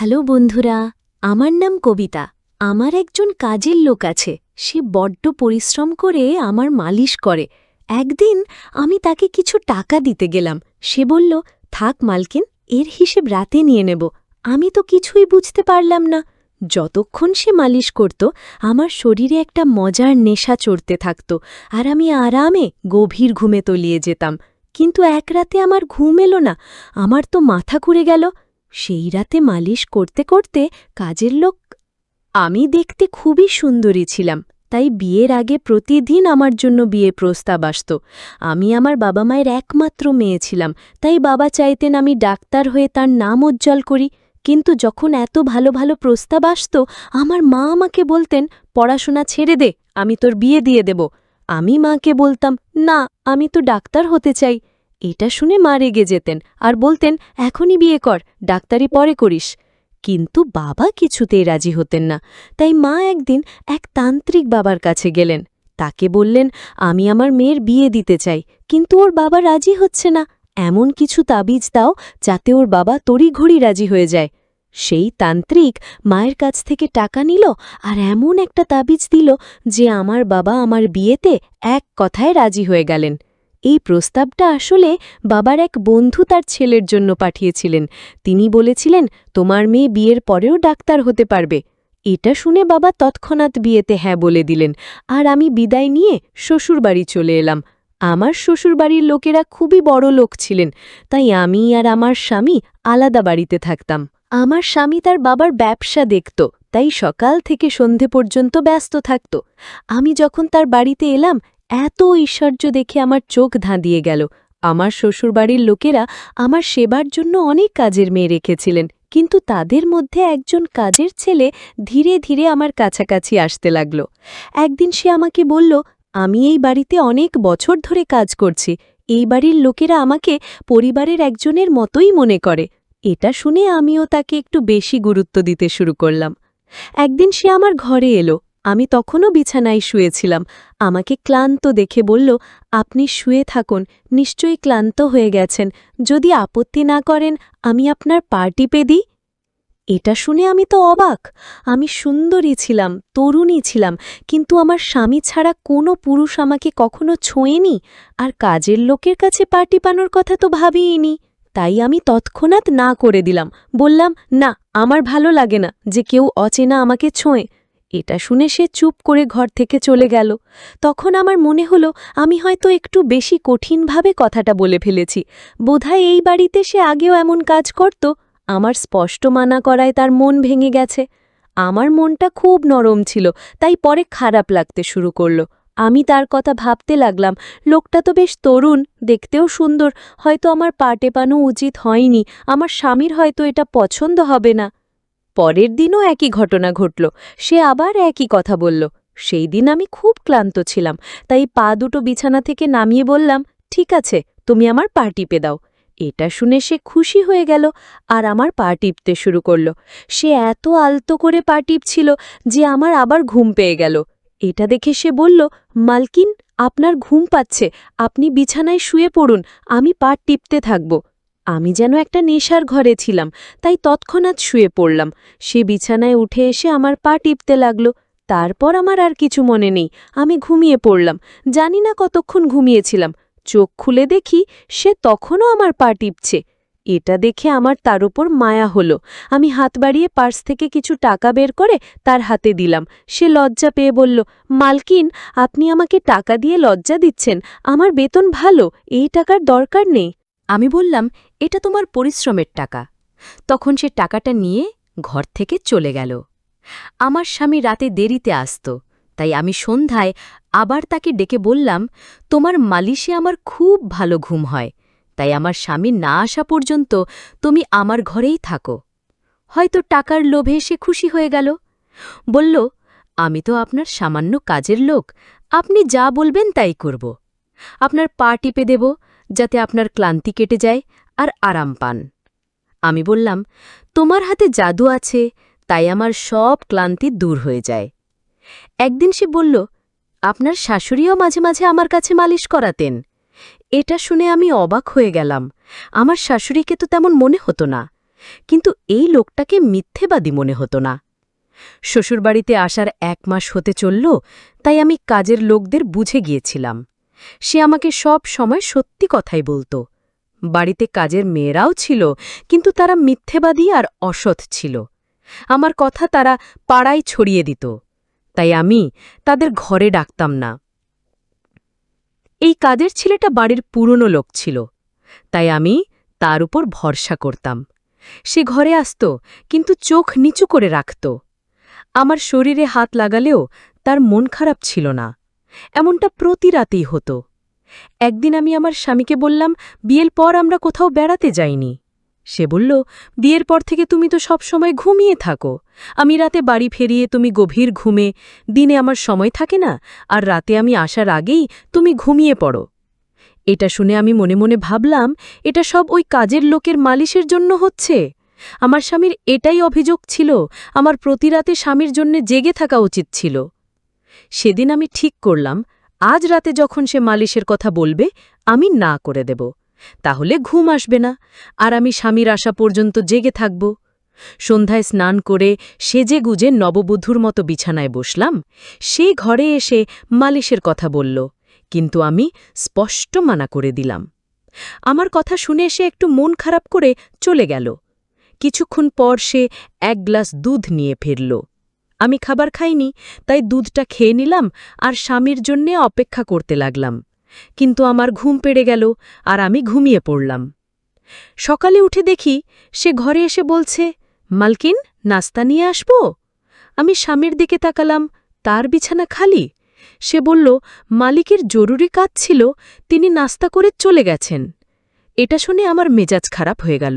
Hello বন্ধুরা, আমার নাম কবিতা। আমার একজন কাজের লোক আছে, সে বড্ড পরিশ্রম করে আমার মালিশ করে। একদিন আমি তাকে কিছু টাকা দিতে গেলাম। সে বলল, থাক মালকিন, এর হিসেব রাতে নিয়ে নেব। আমি তো কিছুই বুঝতে পারলাম না। যতক্ষণ সে মালিশ করত, আমার শরীরে একটা মজার নেশা চড়তে থাকত, আর আমি আরামে গভীর ঘুমে তলিয়ে যেতাম। কিন্তু এক রাতে আমার ঘুম এলো না, আমার তো মাথা ঘুরে গেল। সেই রাতে মালিশ করতে করতে কাজের লোক, আমি দেখতে খুবই সুন্দরী ছিলাম, তাই বিয়ের আগে প্রতিদিন আমার জন্য বিয়ে প্রস্তাব আসত। আমি আমার বাবা মায়ের একমাত্র মেয়ে ছিলাম, তাই বাবা চাইতেন আমি ডাক্তার হয়ে তার নাম উজ্জ্বল করি। কিন্তু যখন এত ভালো ভালো প্রস্তাব আসত, আমার মা আমাকে বলতেন, পড়াশোনা ছেড়ে দে, আমি তোর বিয়ে দিয়ে দেব। আমি মাকে বলতাম, না, আমি তো ডাক্তার হতে চাই। এটা শুনে মা রেগে যেতেন আর বলতেন, এখনই বিয়ে কর, ডাক্তারি পরে করিস। কিন্তু বাবা কিছুতেই রাজি হতেন না। তাই মা একদিন এক তান্ত্রিক বাবার কাছে গেলেন। তাকে বললেন, আমি আমার মেয়ের বিয়ে দিতে চাই, কিন্তু ওর বাবা রাজি হচ্ছে না। এমন কিছু তাবিজ দাও যাতে ওর বাবা তড়িঘড়ি রাজি হয়ে যায়। সেই তান্ত্রিক মায়ের কাছ থেকে টাকা নিল আর এমন একটা তাবিজ দিল যে আমার বাবা আমার বিয়েতে এক কথায় রাজি হয়ে গেলেন। এই প্রস্তাবটা আসলে বাবার এক বন্ধু তার ছেলের জন্য পাঠিয়েছিলেন। তিনি বলেছিলেন, তোমার মেয়ে বিয়ের পরেও ডাক্তার হতে পারবে। এটা শুনে বাবা তৎক্ষণাৎ বিয়েতে হ্যাঁ বলে দিলেন, আর আমি বিদায় নিয়ে শ্বশুরবাড়ি চলে এলাম। আমার শ্বশুরবাড়ির লোকেরা খুবই বড় লোক ছিলেন, তাই আমি আর আমার স্বামী আলাদা বাড়িতে থাকতাম। আমার স্বামী তার বাবার ব্যবসা দেখত, তাই সকাল থেকে সন্ধে পর্যন্ত ব্যস্ত থাকত। আমি যখন তার বাড়িতে এলাম, এত ঐশ্বর্য দেখে আমার চোখ ধাঁধিয়ে গেল। আমার শ্বশুরবাড়ির লোকেরা আমার সেবার জন্য অনেক কাজের মেয়ে রেখেছিলেন, কিন্তু তাদের মধ্যে একজন কাজের ছেলে ধীরে ধীরে আমার কাছাকাছি আসতে লাগল। একদিন সে আমাকে বলল, আমি এই বাড়িতে অনেক বছর ধরে কাজ করছি, এই বাড়ির লোকেরা আমাকে পরিবারের একজনের মতোই মনে করে। এটা শুনে আমিও তাকে একটু বেশি গুরুত্ব দিতে শুরু করলাম। একদিন সে আমার ঘরে এলো। আমি তখনও বিছানায় শুয়েছিলাম। আমাকে ক্লান্ত দেখে বলল, আপনি শুয়ে থাকুন, নিশ্চয়ই ক্লান্ত হয়ে গেছেন। যদি আপত্তি না করেন, আমি আপনার পা টিপে দিই। এটা শুনে আমি তো অবাক। আমি সুন্দরী ছিলাম, তরুণী ছিলাম, কিন্তু আমার স্বামী ছাড়া কোনো পুরুষ আমাকে কখনো ছোঁয়নি, আর কাজের লোকের কাছে পা টিপানোর কথা তো ভাবিইনি। তাই আমি তৎক্ষণাৎ না করে দিলাম, বললাম, না, আমার ভালো লাগে না যে কেউ অচেনা আমাকে ছোঁয়। এটা শুনে সে চুপ করে ঘর থেকে চলে গেল। তখন আমার মনে হলো আমি হয়তো একটু বেশি কঠিনভাবে কথাটা বলে ফেলেছি। বোধহয় এই বাড়িতে সে আগেও এমন কাজ করত। আমার স্পষ্ট মানা করায় তার মন ভেঙে গেছে। আমার মনটা খুব নরম ছিল, তাই পরে খারাপ লাগতে শুরু করল। আমি তার কথা ভাবতে লাগলাম, লোকটা তো বেশ তরুণ, দেখতেও সুন্দর, হয়তো আমার পা টেপানো উচিত হয়নি, আমার স্বামীর হয়তো এটা পছন্দ হবে না। পরের দিনও একই ঘটনা ঘটল, সে আবার একই কথা বলল। সেই দিন আমি খুব ক্লান্ত ছিলাম, তাই পা দুটো বিছানা থেকে নামিয়ে বললাম, ঠিক আছে, তুমি আমার পা টিপে দাও। এটা শুনে সে খুশি হয়ে গেল আর আমার পা টিপতে শুরু করল। সে এত আলতো করে পা টিপছিল যে আমার আবার ঘুম পেয়ে গেল। এটা দেখে সে বলল, মালকিন, আপনার ঘুম পাচ্ছে, আপনি বিছানায় শুয়ে পড়ুন, আমি পা টিপতে থাকব। আমি যেন একটা নেশার ঘরে ছিলাম, তাই তৎক্ষণাৎ শুয়ে পড়লাম। সে বিছানায় উঠে এসে আমার পা টিপতে লাগল। তারপর আমার আর কিছু মনে নেই, আমি ঘুমিয়ে পড়লাম। জানি না কতক্ষণ ঘুমিয়েছিলাম। চোখ খুলে দেখি সে তখনও আমার পা টিপছে। এটা দেখে আমার তার উপর মায়া হলো। আমি হাত বাড়িয়ে পার্স থেকে কিছু টাকা বের করে তার হাতে দিলাম। সে লজ্জা পেয়ে বলল, মালকিন, আপনি আমাকে টাকা দিয়ে লজ্জা দিচ্ছেন, আমার বেতন ভালো, এই টাকার দরকার নেই। আমি বললাম, এটা তোমার পরিশ্রমের টাকা। তখন সে টাকাটা নিয়ে ঘর থেকে চলে গেল। আমার স্বামী রাতে দেরিতে আসত, তাই আমি সন্ধ্যায় আবার তাকে ডেকে বললাম, তোমার মালিশে আমার খুব ভালো ঘুম হয়, তাই আমার স্বামী না আসা পর্যন্ত তুমি আমার ঘরেই থাকো। হয়তো টাকার লোভে সে খুশি হয়ে গেল। বলল, আমি তো আপনার সামান্য কাজের লোক, আপনি যা বলবেন তাই করব। আপনার পা টিপে দেব, যাতে আপনার ক্লান্তি কেটে যায় আর আরাম পান। আমি বললাম, তোমার হাতে জাদু আছে, তাই আমার সব ক্লান্তি দূর হয়ে যায়। একদিন সে বলল, আপনার শাশুড়িও মাঝে মাঝে আমার কাছে মালিশ করাতেন। এটা শুনে আমি অবাক হয়ে গেলাম। আমার শাশুড়িকে তো তেমন মনে হতো না। কিন্তু এই লোকটাকে মিথ্যেবাদী মনে হতো না। শ্বশুরবাড়িতে আসার 1 মাস হতে চলল, তাই আমি কাজের লোকদের বুঝে গিয়েছিলাম। সে আমাকে সব সময় সত্যি কথাই বলত। বাড়িতে কাজের মেয়েরাও ছিল, কিন্তু তারা মিথ্যেবাদী আর অসৎ ছিল। আমার কথা তারা পাড়ায় ছড়িয়ে দিত, তাই আমি তাদের ঘরে ডাকতাম না। এই কাজের ছেলেটা বাড়ির পুরনো লোক ছিল, তাই আমি তার উপর ভরসা করতাম। সে ঘরে আসত, কিন্তু চোখ নিচু করে রাখত। আমার শরীরে হাত লাগালেও তার মন খারাপ ছিল না। এমনটা প্রতি রাতেই হতো। একদিন আমি আমার স্বামীকে বললাম, বিয়ের পর আমরা কোথাও বেড়াতে যাইনি। সে বলল, বিয়ের পর থেকে তুমি তো সব সময় ঘুমিয়ে থাকো। আমি রাতে বাড়ি ফেরিয়ে তুমি গভীর ঘুমে, দিনে আমার সময় থাকে না, আর রাতে আমি আসার আগেই তুমি ঘুমিয়ে পড়ো। এটা শুনে আমি মনে মনে ভাবলাম, এটা সব ওই কাজের লোকের মালিশের জন্য হচ্ছে। আমার স্বামীর এটাই অভিযোগ ছিল, আমার প্রতি রাতে স্বামীর জন্য জেগে থাকা উচিত ছিল। সেদিন আমি ঠিক করলাম, আজ রাতে যখন সে মালিশের কথা বলবে, আমি না করে দেব। তাহলে ঘুম আসবে না, আর আমি স্বামীর আসা পর্যন্ত জেগে থাকব। সন্ধ্যায় স্নান করে সেজে গুজে নববধূর মতো বিছানায় বসলাম। সে ঘরে এসে মালিশের কথা বলল, কিন্তু আমি স্পষ্ট মানা করে দিলাম। আমার কথা শুনে সে একটু মন খারাপ করে চলে গেল। কিছুক্ষণ পর সে 1 গ্লাস দুধ নিয়ে ফিরল। আমি খাবার খাইনি, তাই দুধটা খেয়ে নিলাম আর স্বামীর জন্যে অপেক্ষা করতে লাগলাম। কিন্তু আমার ঘুম পেড়ে গেল, আর আমি ঘুমিয়ে পড়লাম। সকালে উঠে দেখি সে ঘরে এসে বলছে, মালকিন, নাস্তা নিয়ে আসব? আমি স্বামীর দিকে তাকালাম, তার বিছানা খালি। সে বলল, মালিকের জরুরি কাজ ছিল, তিনি নাস্তা করে চলে গেছেন। এটা শুনে আমার মেজাজ খারাপ হয়ে গেল।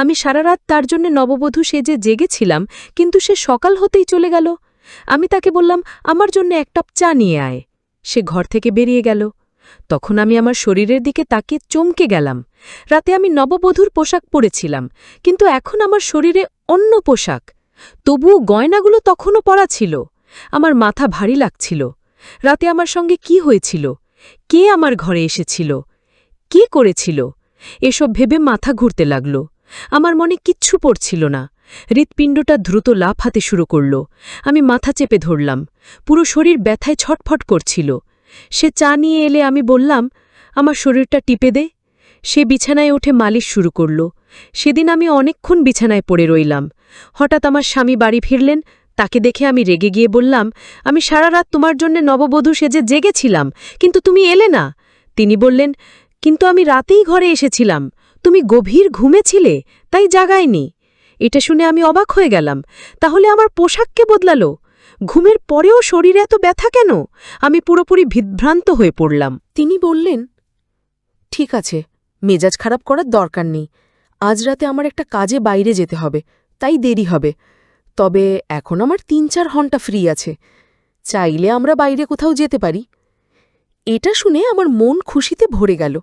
আমি সারা রাত তার জন্য নববধূ সেজে জেগেছিলাম, কিন্তু সে সকাল হতেই চলে গেল। আমি তাকে বললাম, আমার জন্য 1 কাপ চা নিয়ে আয়। সে ঘর থেকে বেরিয়ে গেল। তখন আমি আমার শরীরের দিকে তাকিয়ে চমকে গেলাম। রাতে আমি নববধূর পোশাক পরেছিলাম, কিন্তু এখন আমার শরীরে অন্য পোশাক। তবুও গয়নাগুলো তখনও পরা ছিল। আমার মাথা ভারী লাগছিল। রাতে আমার সঙ্গে কি হয়েছিল? কে আমার ঘরে এসেছিল? কে করেছিল? এসব ভেবে মাথা ঘুরতে লাগল। আমার মনে কিচ্ছু পড়ছিল না। হৃৎপিণ্ডটা দ্রুত লাফাতে শুরু করল। আমি মাথা চেপে ধরলাম। পুরো শরীর ব্যথায় ছটফট করছিল। সে চা নিয়ে এলে আমি বললাম, আমার শরীরটা টিপে দে। সে বিছানায় উঠে মালিশ শুরু করল। সেদিন আমি অনেকক্ষণ বিছানায় পড়ে রইলাম। হঠাৎ আমার স্বামী বাড়ি ফিরলেন। তাকে দেখে আমি রেগে গিয়ে বললাম, আমি সারা রাত তোমার জন্য নববধূ সেজে জেগেছিলাম, কিন্তু তুমি এলে না। তিনি বললেন, কিন্তু আমি রাতেই ঘরে এসেছিলাম, তুমি গভীর ঘুমেছিলে, তাই জাগায়নি। এটা শুনে আমি অবাক হয়ে গেলাম। তাহলে আমার পোশাককে বদলালো? ঘুমের পরেও শরীরে এত ব্যথা কেন? আমি পুরোপুরি বিভ্রান্ত হয়ে পড়লাম। তিনি বললেন, ঠিক আছে, মেজাজ খারাপ করার দরকার নেই। আজ রাতে আমার একটা কাজে বাইরে যেতে হবে, তাই দেরি হবে। তবে এখন আমার 3-4 ঘন্টা ফ্রি আছে। চাইলে আমরা বাইরে কোথাও যেতে পারি। এটা শুনে আমার মন খুশিতে ভরে গেল।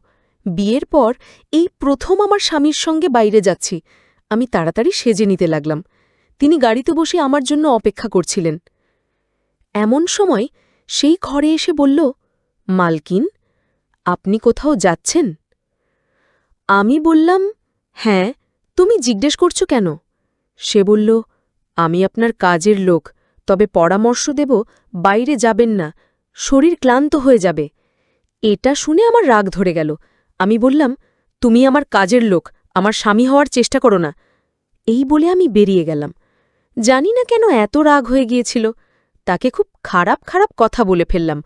বিয়ের পর এই প্রথম আমার স্বামীর সঙ্গে বাইরে যাচ্ছি। আমি তাড়াতাড়ি সেজে নিতে লাগলাম। তিনি গাড়িতে বসে আমার জন্য অপেক্ষা করছিলেন। এমন সময় সেই ঘরে এসে বলল, মালকিন, আপনি কোথাও যাচ্ছেন? আমি বললাম, হ্যাঁ, তুমি জিজ্ঞেস করছো কেন? সে বলল, আমি আপনার কাজের লোক, তবে পরামর্শ দেব, বাইরে যাবেন না, শরীর ক্লান্ত হয়ে যাবে। এটা শুনে আমার রাগ ধরে গেল। আমি বললাম, তুমি আমার কাজের লোক, আমার স্বামী হওয়ার চেষ্টা করো না। এই বলে আমি বেরিয়ে গেলাম। জানি না কেন এত রাগ হয়ে গিয়েছিল। তাকে খুব খারাপ খারাপ কথা বলে ফেললাম।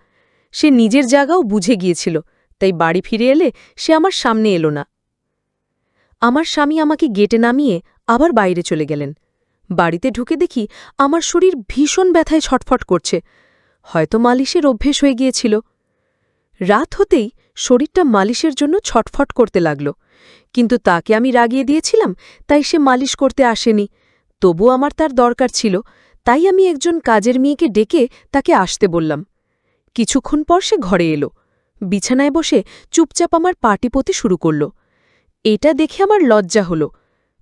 সে নিজের জায়গাও বুঝে গিয়েছিল, তাই বাড়ি ফিরে এলে সে আমার সামনে এলো না। আমার স্বামী আমাকে গেটে নামিয়ে আবার বাইরে চলে গেলেন। বাড়িতে ঢুকে দেখি আমার শরীর ভীষণ ব্যথায় ছটফট করছে। হয়তো মালিশের অভ্যেস হয়ে গিয়েছিল। রাত হতেই শরীরটা মালিশের জন্য ছটফট করতে লাগল, কিন্তু তাকে আমি রাগিয়ে দিয়েছিলাম, তাই সে মালিশ করতে আসেনি। তবু আমার তার দরকার ছিল, তাই আমি একজন কাজের মেয়েকে ডেকে তাকে আসতে বললাম। কিছুক্ষণ পর সে ঘরে এলো। বিছানায় বসে চুপচাপ আমার পা টিপতে শুরু করল। এটা দেখে আমার লজ্জা হল।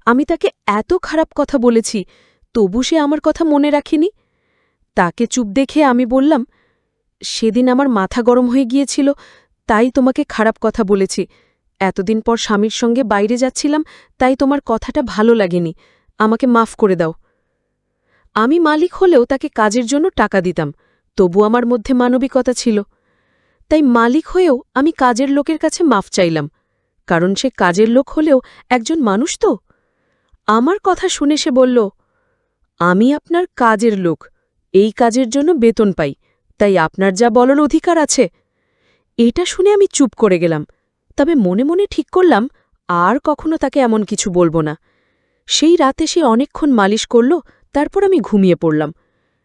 আমি তাকে এত খারাপ কথা বলেছি, তবু সে আমার কথা মনে রাখেনি। তাকে চুপ দেখে আমি বললাম, সেদিন আমার মাথা গরম হয়ে গিয়েছিল, তাই তোমাকে খারাপ কথা বলেছি। এতদিন পর স্বামীর সঙ্গে বাইরে যাচ্ছিলাম, তাই তোমার কথাটা ভালো লাগেনি, আমাকে মাফ করে দাও। আমি মালিক হলেও তাকে কাজের জন্য টাকা দিতাম, তবু আমার মধ্যে মানবিকতা ছিল। তাই মালিক হয়েও আমি কাজের লোকের কাছে মাফ চাইলাম, কারণ সে কাজের লোক হলেও একজন মানুষ তো। আমার কথা শুনে সে বলল, আমি আপনার কাজের লোক, এই কাজের জন্য বেতন পাই, তাই আপনার যা বলার অধিকার আছে। এটা শুনে আমি চুপ করে গেলাম, তবে মনে মনে ঠিক করলাম আর কখনো তাকে এমন কিছু বলবো না। সেই রাতে সে অনেকক্ষণ মালিশ করল, তারপর আমি ঘুমিয়ে পড়লাম।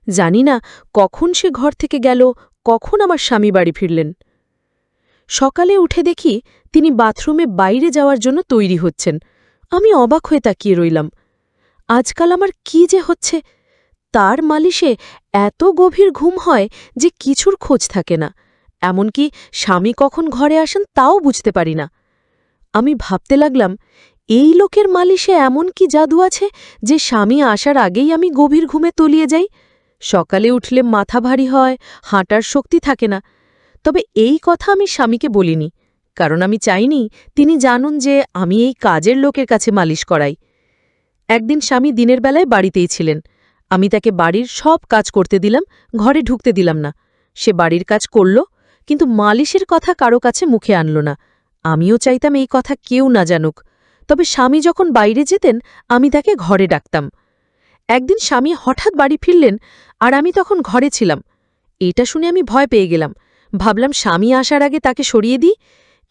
জানি না কখন সে ঘর থেকে গেল, কখন আমার স্বামী বাড়ি ফিরলেন। সকালে উঠে দেখি তিনি বাথরুমে বাইরে যাওয়ার জন্য তৈরি হচ্ছেন। আমি অবাক হয়ে তাকিয়ে রইলাম। আজকাল আমার কি যে হচ্ছে, তার মালিশে এত গভীর ঘুম হয় যে কিছুর খোঁজ থাকে না, এমনকি স্বামী কখন ঘরে আসেন তাও বুঝতে পারি না। আমি ভাবতে লাগলাম, এই লোকের মালিশে এমন কি জাদু আছে যে স্বামী আসার আগেই আমি গভীর ঘুমে তলিয়ে যাই। সকালে উঠলে মাথা ভারী হয়, হাঁটার শক্তি থাকে না। তবে এই কথা আমি স্বামীকে বলিনি, কারণ আমি চাইনি তিনি জানুন যে আমি এই কাজের লোকের কাছে মালিশ করাই। একদিন স্বামী দিনের বেলায় বাড়িতেই ছিলেন। আমি তাকে বাড়ির সব কাজ করতে দিলাম, ঘরে ঢুকতে দিলাম না। সে বাড়ির কাজ করল, কিন্তু মালিশের কথা কারো কাছে মুখে আনল না। আমিও চাইতাম এই কথা কেউ না জানুক, তবে স্বামী যখন বাইরে যেতেন আমি তাকে ঘরে ডাকতাম। একদিন স্বামী হঠাৎ বাড়ি ফিরলেন, আর আমি তখন ঘরে ছিলাম। এটা শুনে আমি ভয় পেয়ে গেলাম। ভাবলাম স্বামী আসার আগে তাকে সরিয়ে দিই,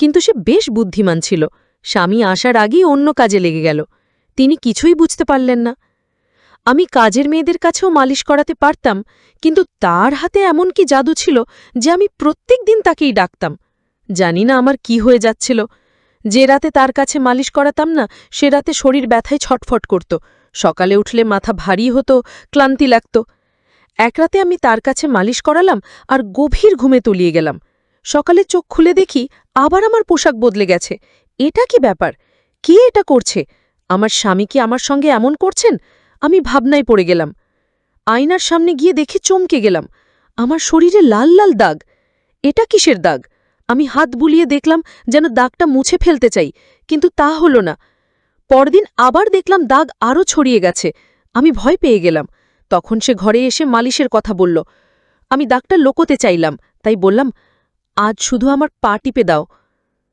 কিন্তু সে বেশ বুদ্ধিমান ছিল। স্বামী আসার আগেই অন্য কাজে লেগে গেল। তিনি কিছুই বুঝতে পারলেন না। আমি কাজের মেয়েদের কাছেও মালিশ করাতে পারতাম, কিন্তু তার হাতে এমন কি জাদু ছিল যে আমি প্রত্যেক দিন তাকেই ডাকতাম। জানি না আমার কি হয়ে যাচ্ছিল। যে রাতে তার কাছে মালিশ করাতাম না, সে রাতে শরীর ব্যথায় ছটফট করত, সকালে উঠলে মাথা ভারী হতো, ক্লান্তি লাগত। এক রাতে আমি তার কাছে মালিশ করালাম আর গভীর ঘুমে তলিয়ে গেলাম। সকালে চোখ খুলে দেখি আবার আমার পোশাক বদলে গেছে। এটা কি ব্যাপার? কে এটা করছে? আমার স্বামী কি আমার সঙ্গে এমন করছেন? আমি ভাবনায় পড়ে গেলাম। আয়নার সামনে গিয়ে দেখে চমকে গেলাম, আমার শরীরে লাল লাল দাগ। এটা কিসের দাগ? আমি হাত বুলিয়ে দেখলাম, যেন দাগটা মুছে ফেলতে চাই, কিন্তু তা হল না। পরদিন আবার দেখলাম দাগ আরও ছড়িয়ে গেছে। আমি ভয় পেয়ে গেলাম। তখন সে ঘরে এসে মালিশের কথা বলল। আমি দাগটা লুকোতে চাইলাম, তাই বললাম, আজ শুধু আমার পা টিপে দাও।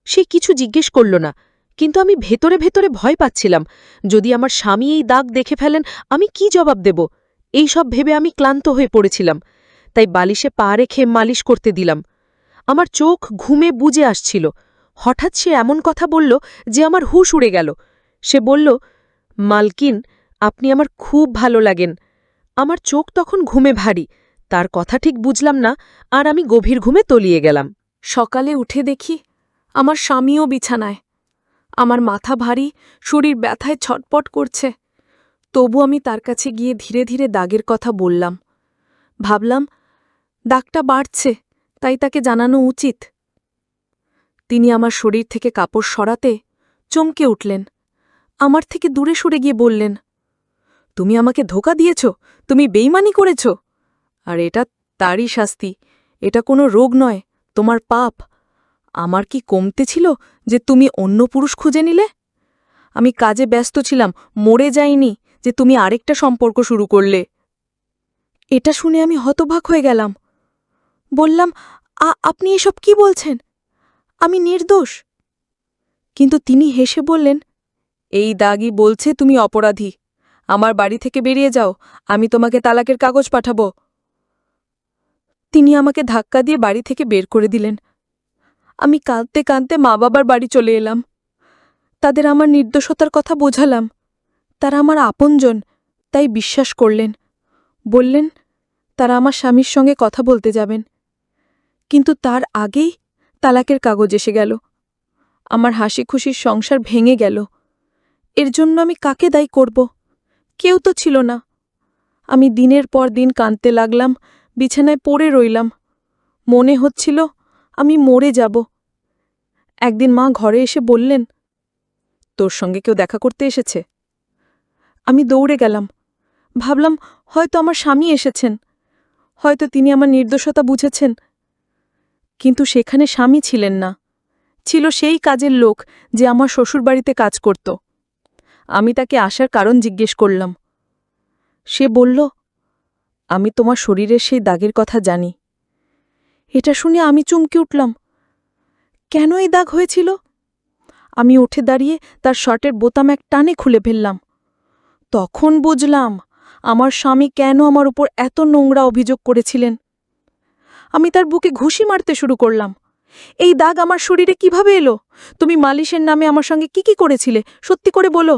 সে কিছু জিজ্ঞেস করল না, কিন্তু আমি ভেতরে ভেতরে ভয় পাচ্ছিলাম। যদি আমার স্বামী এই দাগ দেখে ফেলেন, আমি কি জবাব দেব? এই সব ভেবে আমি ক্লান্ত হয়ে পড়েছিলাম, তাই বালিশে পা রেখে মালিশ করতে দিলাম। আমার চোখ ঘুমে বুজে আসছিল। হঠাৎ সে এমন কথা বলল যে আমার হুঁশ উড়ে গেল। সে বলল, মালকিন, আপনি আমার খুব ভালো লাগেন। আমার চোখ তখন ঘুমে ভারী, তার কথা ঠিক বুঝলাম না, আর আমি গভীর ঘুমে তলিয়ে গেলাম। সকালে উঠে দেখি আমার স্বামীও বিছানায়। আমার মাথা ভারী, শরীর ব্যথায় ছটপট করছে। তবু আমি তার কাছে গিয়ে ধীরে ধীরে দাগের কথা বললাম। ভাবলাম, দাগটা বাড়ছে, তাই তাকে জানানো উচিত। তিনি আমার শরীর থেকে কাপড় সরাতে চমকে উঠলেন। আমার থেকে দূরে সরে গিয়ে বললেন, তুমি আমাকে ধোঁকা দিয়েছ, তুমি বেইমানি করেছ। আর এটা তারই শাস্তি, এটা কোনো রোগ নয়, তোমার পাপ। আমার কি কমতে ছিল যে তুমি অন্য পুরুষ খুঁজে নিলে? আমি কাজে ব্যস্ত ছিলাম, মরে যাইনি যে তুমি আরেকটা সম্পর্ক শুরু করলে। এটা শুনে আমি হতবাক হয়ে গেলাম। বললাম, আপনি এসব কি বলছেন? আমি নির্দোষ। কিন্তু তিনি হেসে বললেন, এই দাগই বলছে তুমি অপরাধী। আমার বাড়ি থেকে বেরিয়ে যাও, আমি তোমাকে তালাকের কাগজ পাঠাবো। তিনি আমাকে ধাক্কা দিয়ে বাড়ি থেকে বের করে দিলেন। আমি কাঁদতে কাঁদতে মা বাবার বাড়ি চলে এলাম। তাদের আমার নির্দোষতার কথা বোঝালাম। তারা আমার আপনজন, তাই বিশ্বাস করলেন। বললেন তারা আমার স্বামীর সঙ্গে কথা বলতে যাবেন। কিন্তু তার আগেই তালাকের কাগজ এসে গেল। আমার হাসি খুশির সংসার ভেঙে গেল। এর জন্য আমি কাকে দায়ী করব? কেউ তো ছিল না। আমি দিনের পর দিন কাঁদতে লাগলাম, বিছানায় পড়ে রইলাম। মনে হচ্ছিল আমি মরে যাব। একদিন মা ঘরে এসে বললেন, তোর সঙ্গে কেউ দেখা করতে এসেছে। আমি দৌড়ে গেলাম। ভাবলাম হয়তো আমার স্বামী এসেছেন, হয়তো তিনি আমার নির্দোষতা বুঝেছেন। কিন্তু সেখানে স্বামী ছিলেন না, ছিল সেই কাজের লোক যে আমার শ্বশুরবাড়িতে কাজ করত। আমি তাকে আসার কারণ জিজ্ঞেস করলাম। সে বলল, আমি তোমার শরীরের সেই দাগের কথা জানি। এটা শুনে আমি চমকে উঠলাম। কেন এই দাগ হয়েছিল? আমি উঠে দাঁড়িয়ে তার শার্টের বোতাম এক টানে খুলে ফেললাম। তখন বুঝলাম আমার স্বামী কেন আমার উপর এত নোংরা অভিযোগ করেছিলেন। আমি তার বুকে ঘুষি মারতে শুরু করলাম। এই দাগ আমার শরীরে কিভাবে এলো? তুমি মালিশের নামে আমার সঙ্গে কি করেছিলে? সত্যি করে বলো।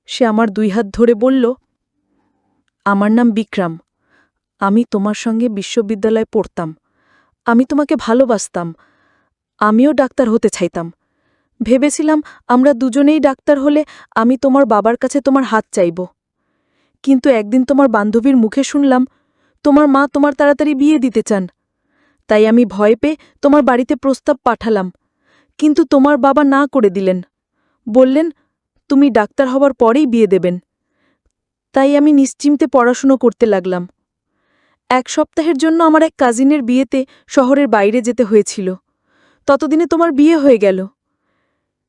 সে আমার 2 হাত ধরে বলল, আমার নাম বিক্রম। আমি তোমার সঙ্গে বিশ্ববিদ্যালয়ে পড়তাম। আমি তোমাকে ভালোবাসতাম। আমিও ডাক্তার হতে চাইতাম। ভেবেছিলাম আমরা দুজনেই ডাক্তার হলে আমি তোমার বাবার কাছে তোমার হাত চাইব। কিন্তু একদিন তোমার বান্ধবীর মুখে শুনলাম তোমার মা তোমার তাড়াতাড়ি বিয়ে দিতে চান। তাই আমি ভয় পেয়ে তোমার বাড়িতে প্রস্তাব পাঠালাম, কিন্তু তোমার বাবা না করে দিলেন। বললেন তুমি ডাক্তার হবার পরেই বিয়ে দেবেন। তাই আমি নিশ্চিন্তে পড়াশুনো করতে লাগলাম। 1 সপ্তাহের জন্য আমার এক কাজিনের বিয়েতে শহরের বাইরে যেতে হয়েছিল। ততদিনে তোমার বিয়ে হয়ে গেল।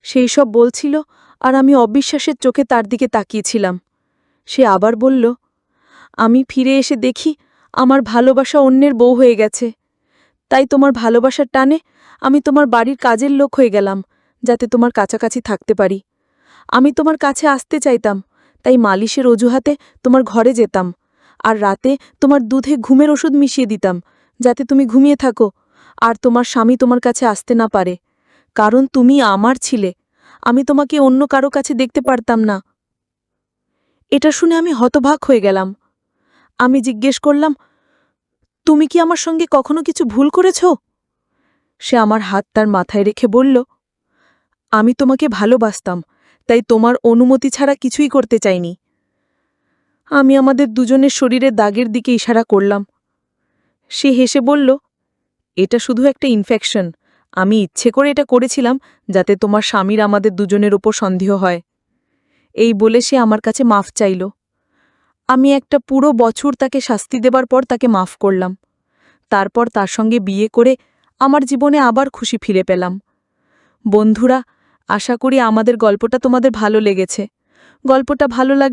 সেই সব বলছিল আর আমি অবিশ্বাসের চোখে তার দিকে তাকিয়েছিলাম। সে আবার বলল, আমি ফিরে এসে দেখি আমার ভালোবাসা অন্যের বউ হয়ে গেছে। তাই তোমার ভালোবাসার টানে আমি তোমার বাড়ির কাজের লোক হয়ে গেলাম, যাতে তোমার কাছাকাছি থাকতে পারি। আমি তোমার কাছে আসতে চাইতাম, তাই মালিশের অজুহাতে তোমার ঘরে যেতাম। আর রাতে তোমার দুধে ঘুমের ওষুধ মিশিয়ে দিতাম, যাতে তুমি ঘুমিয়ে থাকো আর তোমার স্বামী তোমার কাছে আসতে না পারে। কারণ তুমি আমার ছিলে, আমি তোমাকে অন্য কারো কাছে দেখতে পারতাম না। এটা শুনে আমি হতবাক হয়ে গেলাম। আমি জিজ্ঞেস করলাম, তুমি কি আমার সঙ্গে কখনো কিছু ভুল করেছ? সে আমার হাত তার মাথায় রেখে বলল, আমি তোমাকে ভালোবাসতাম, তাই তোমার অনুমতি ছাড়া কিছুই করতে চাইনি। আমি আমাদের দুজনের শরীরের দাগের দিকে ইশারা করলাম। সে হেসে বলল, এটা শুধু একটা ইনফেকশন। আমি ইচ্ছে করে এটা করেছিলাম যাতে তোমার স্বামীর আমাদের দুজনের ওপর সন্দেহ হয়। এই বলে সে আমার কাছে মাফ চাইল। আমি একটা পুরো বছর তাকে শাস্তি দেবার পর তাকে মাফ করলাম। তারপর তার সঙ্গে বিয়ে করে আমার জীবনে আবার খুশি ফিরে পেলাম। বন্ধুরা, আশা করি আমাদের গল্পটা তোমাদের ভালো লেগেছে। গল্পটা ভালো লাগলে